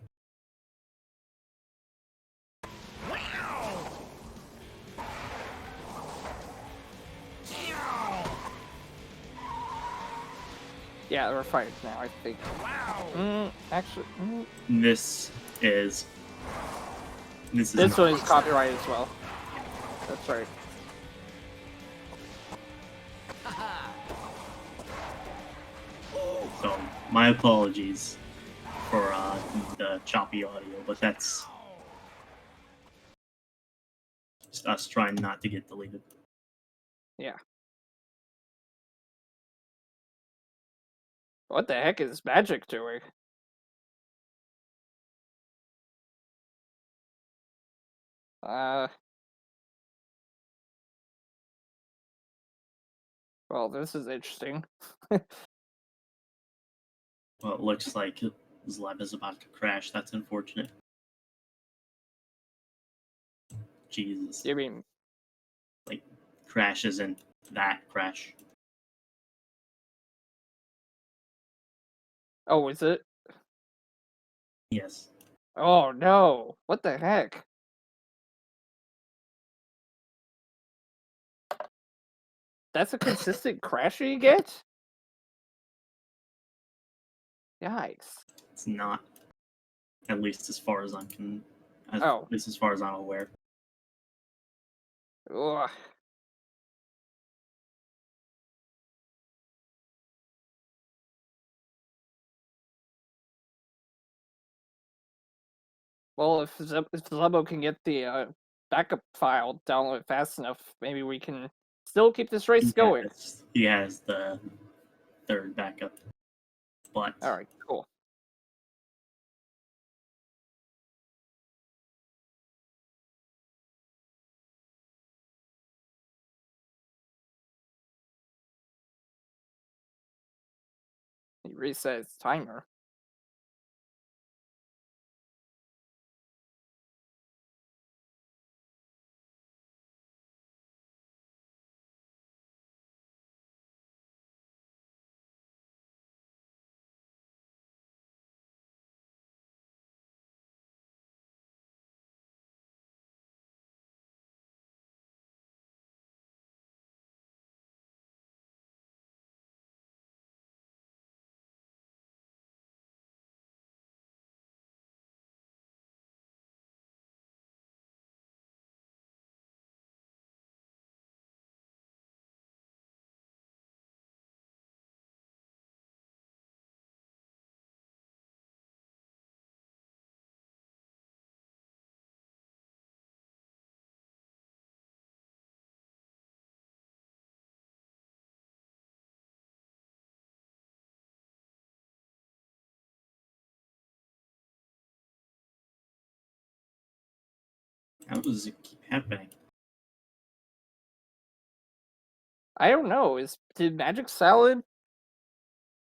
Yeah, we're fighting now, I think. Actually, This is this one is impossible. copyrighted as well. That's right. So my apologies for the choppy audio, but that's just us trying not to get deleted. Yeah. What the heck is Magic doing? Well, this is interesting. Well, it looks like his lab is about to crash. That's unfortunate. Jesus. You mean, Like, crash isn't that crash. oh, is it? Yes. Oh no! What the heck? That's a consistent crash you get? Yikes. It's not. At least as far as I'm Oh. at least as far as I'm aware. Ugh. Well, if Zebo can get the backup file downloaded fast enough, maybe we can still keep this race going. He has the third backup. But Alright, cool. reset its timer. How does it keep happening? I don't know. Did MagicSalad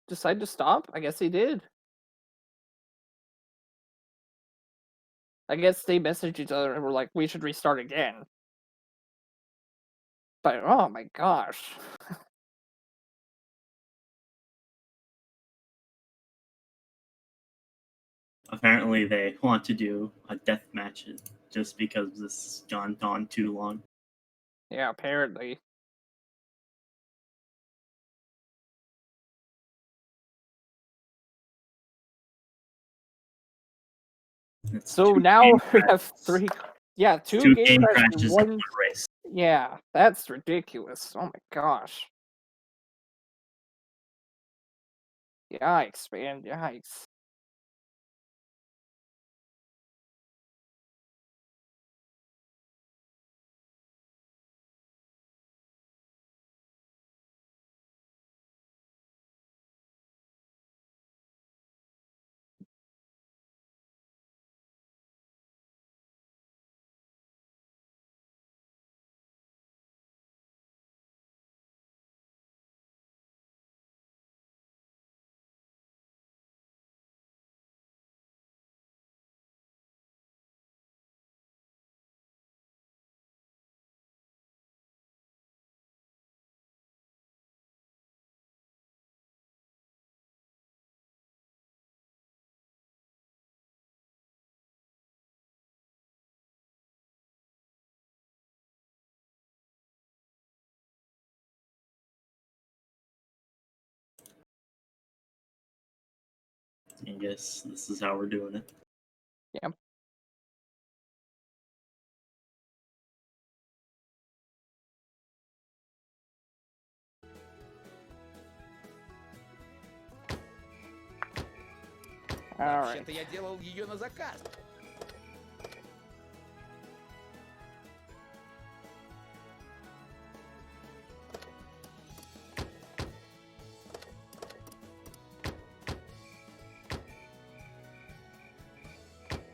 decide to stop? I guess he did. I guess they messaged each other and were like, we should restart again. But oh my gosh. Apparently, they want to do a death match just because this has gone on too long. Yeah, apparently. It's So two now game we have crashes. three. Yeah, two Two game game crashes, crashes in one. one race. Yeah, that's ridiculous. Oh my gosh. Yikes, man. Yikes. I guess this is how we're doing it. Yeah. All right. Вообще-то я делал ее на заказ.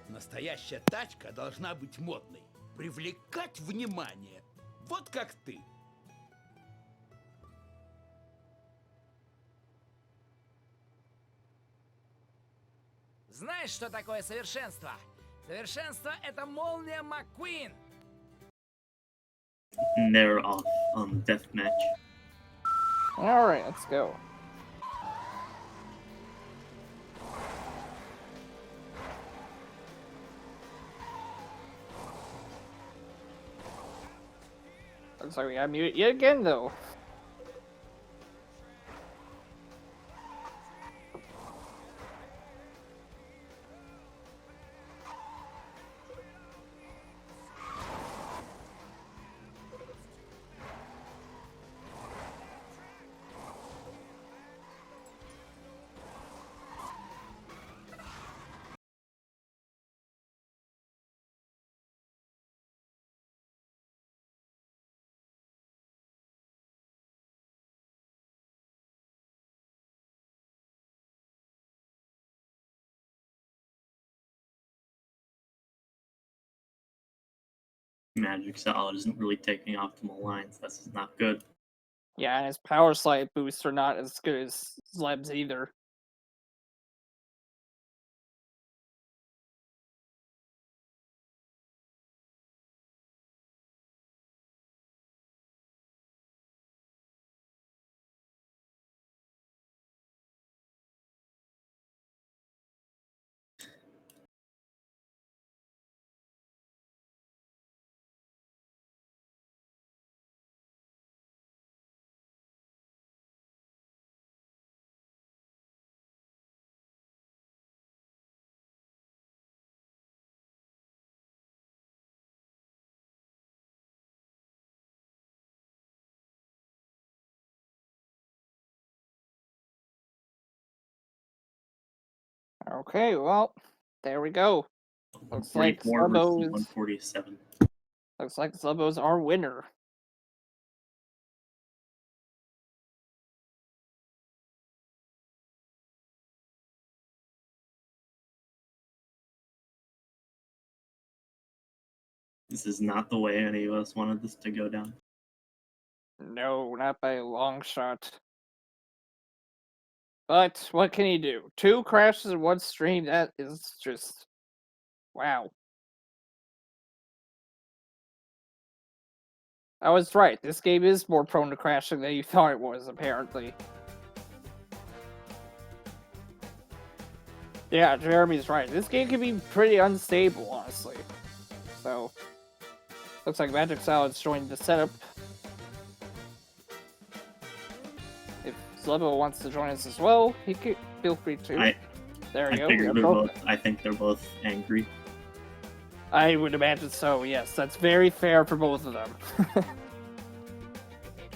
Настоящая тачка должна быть модной, привлекать внимание. Вот как ты. Знаешь, что такое совершенство? Совершенство — это молния МакКуин. And they're off on death match. All right, let's go. Looks like we got muted yet again, though. MagicSalad isn't really taking optimal lines. That's not good. Yeah, and his power slide boosts are not as good as Zleb's either. Okay, well, there we go. Looks like 144 versus Slebo's 147. looks like Slebo's our winner. This is not the way any of us wanted this to go down. No, not by a long shot. But what can you do? 2 crashes in one stream, that is just wow. I was right. This game is more prone to crashing than you thought it was, apparently. Yeah, Jeremy's right. This game can be pretty unstable, honestly. So, looks like MagicSalad's joined the setup. If Slebo wants to join us as well, he can feel free to. There you go. I think they're both angry. I would imagine so, yes. That's very fair for both of them.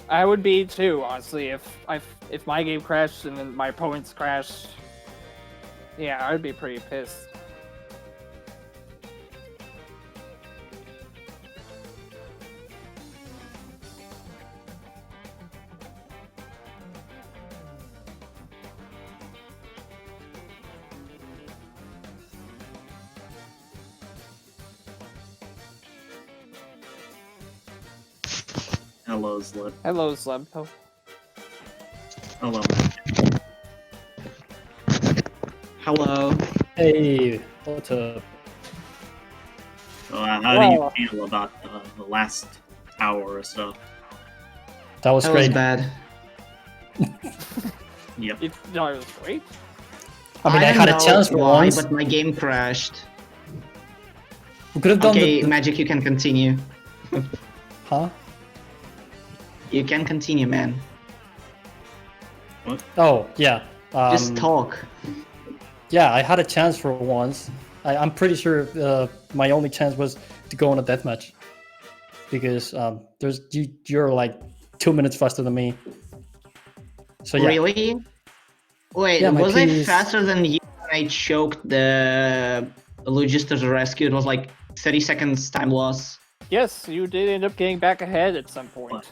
I would be too, honestly, if my game crashed and then my opponent's crashed. Yeah, I'd be pretty pissed. Hello, Sled. Hello, Slebo. Hello. Hello. Hey, what's up? So, how do you feel about the last hour or so? That was That great. was bad. Yep. It was great. I mean, I don't had a know chance for why, once. but my game crashed. We could have done Okay, the... Magic, you can continue. Huh? You can continue, man. Oh, yeah. Just talk. Yeah, I had a chance for once. I'm pretty sure my only chance was to go on a deathmatch. Because you're like 2 minutes faster than me. So yeah. Really? Wait, Yeah, my was I PB is- faster than you when I choked the Logister's rescue? It was like 30 seconds time loss. Yes, you did end up getting back ahead at some point.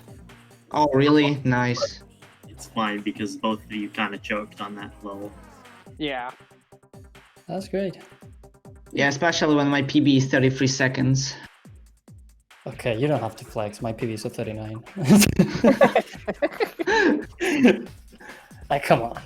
Oh, really? Nice. It's fine because both of you kind of choked on that level. Yeah. That's great. Yeah, especially when my PB is 33 seconds. Okay, you don't have to flex. My PV is a 39. Like, come on.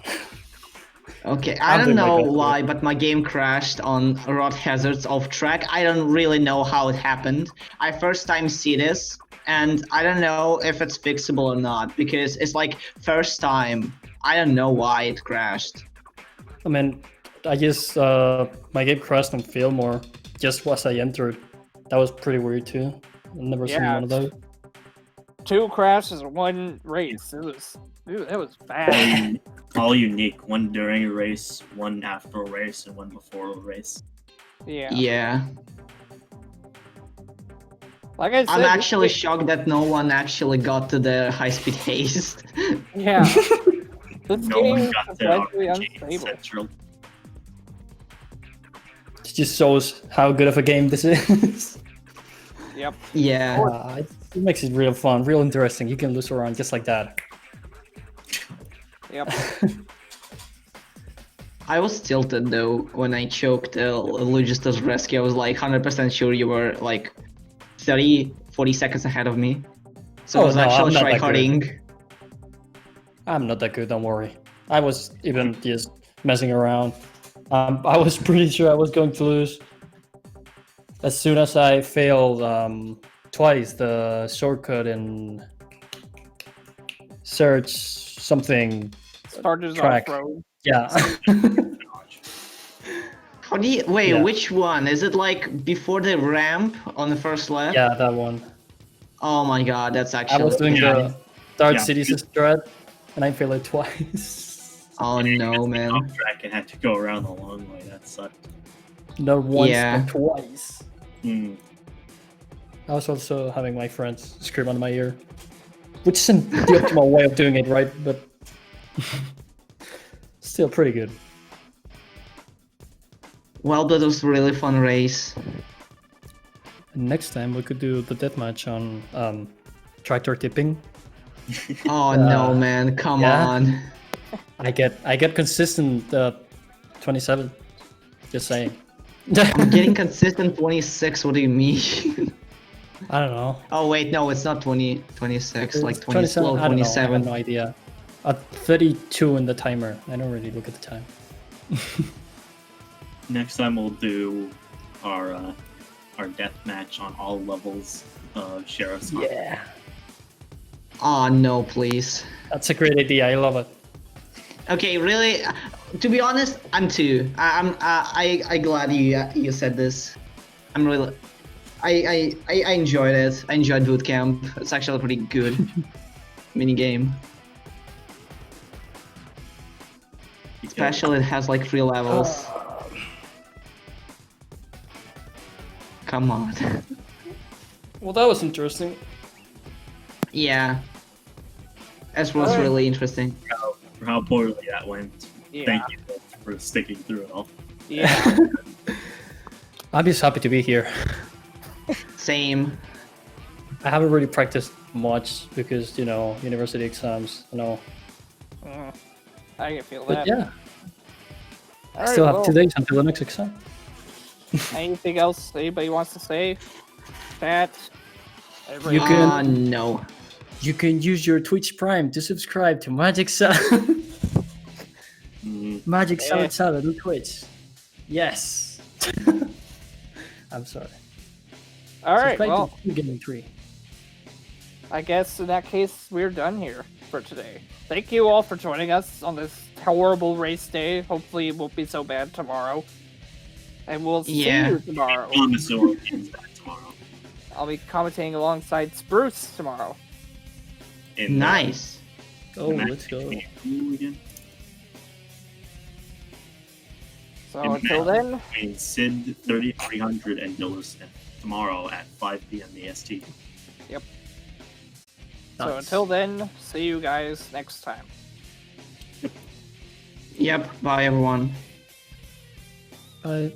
Okay, I I'm don't doing my know best why, but my game crashed on Rod Hazards off track. I don't really know how it happened. I first time see this, and I don't know if it's fixable or not, because it's like first time. I don't know why it crashed. I mean, I guess my game crashed on Fillmore just as I entered. That was pretty weird too. I've never seen Yeah. one of those. 2 crashes in one race. That was bad. All unique. One during a race, one after a race, and one before a race. Yeah. Yeah. Like I said, I'm actually this shocked that no one actually got to the high-speed haste. game- yeah. This No game one is got to surprisingly RPG unstable. Central. It just shows how good of a game this is. Yep. Yeah. It makes it real fun, real interesting. You can lose around just like that. Yep. I was tilted though when I choked Logister's rescue. I was like 100% sure you were like 40 seconds ahead of me. So I was no, actually I'm not that tryharding. I'm not that good, don't worry. I was even just messing around. I was pretty sure I was going to lose. As soon as I failed twice the shortcut in search something Starters track. off-road. Yeah. How do you wait? Yeah. Which one? Is it like before the ramp on the first left? Yeah, that one. Oh my god, that's I actually. was doing Yeah. the Dark Yeah. Cities strat and I failed it twice. Oh no, man. Off track and had to go around the long way. That sucked. Not once, Yeah. but twice. Hmm. I was also having my friends scream on my ear. Which isn't the optimal way of doing it, right? But still pretty good. Well, that was a really fun race. Next time we could do the deathmatch on tractor tipping. Oh no, man! Come yeah. on. I get consistent 27. Just saying. I'm getting consistent 26. What do you mean? I don't know. Oh wait, no, it's not 26. Like 20, 27. slow I don't know. I 27. have no idea. 32 in the timer. I don't really look at the time. Next time we'll do our death match on all levels of Sheriff's. Yeah. Oh no, please. That's a great idea. I love it. Okay, really. To be honest, I'm too. I glad you said this. I'm really. I enjoyed it. I enjoyed boot camp. It's actually a pretty good mini game. Especially it has like 3 levels. Come on. Well, that was interesting. Yeah. That was really interesting. For how poorly that went. Yeah. Thank you for sticking through it all. Yeah. I'm just happy to be here. Same. I haven't really practiced much because, you know, university exams, you know. I can feel But that. yeah, All still right, have 2 days until the next exam. Anything else anybody wants to say? Chat? You can- No. You can use your Twitch Prime to subscribe to MagicSalad. MagicSalad Salad on Twitch. Yes. I'm sorry. All right, Subscribe well, to SpeedGaming 3. I guess in that case, we're done here for today. Thank you all for joining us on this horrible race day. Hopefully it won't be so bad tomorrow. And we'll see you tomorrow. Dinosaur is back tomorrow. I'll be commentating alongside Spruce tomorrow. In Nice. Oh, let's go. Again. So And until now, then, between Sid 3300 and Diller Smith tomorrow at 5 p.m. EST. so Nice. until then, see you guys next time. Yep. Bye, everyone. Bye.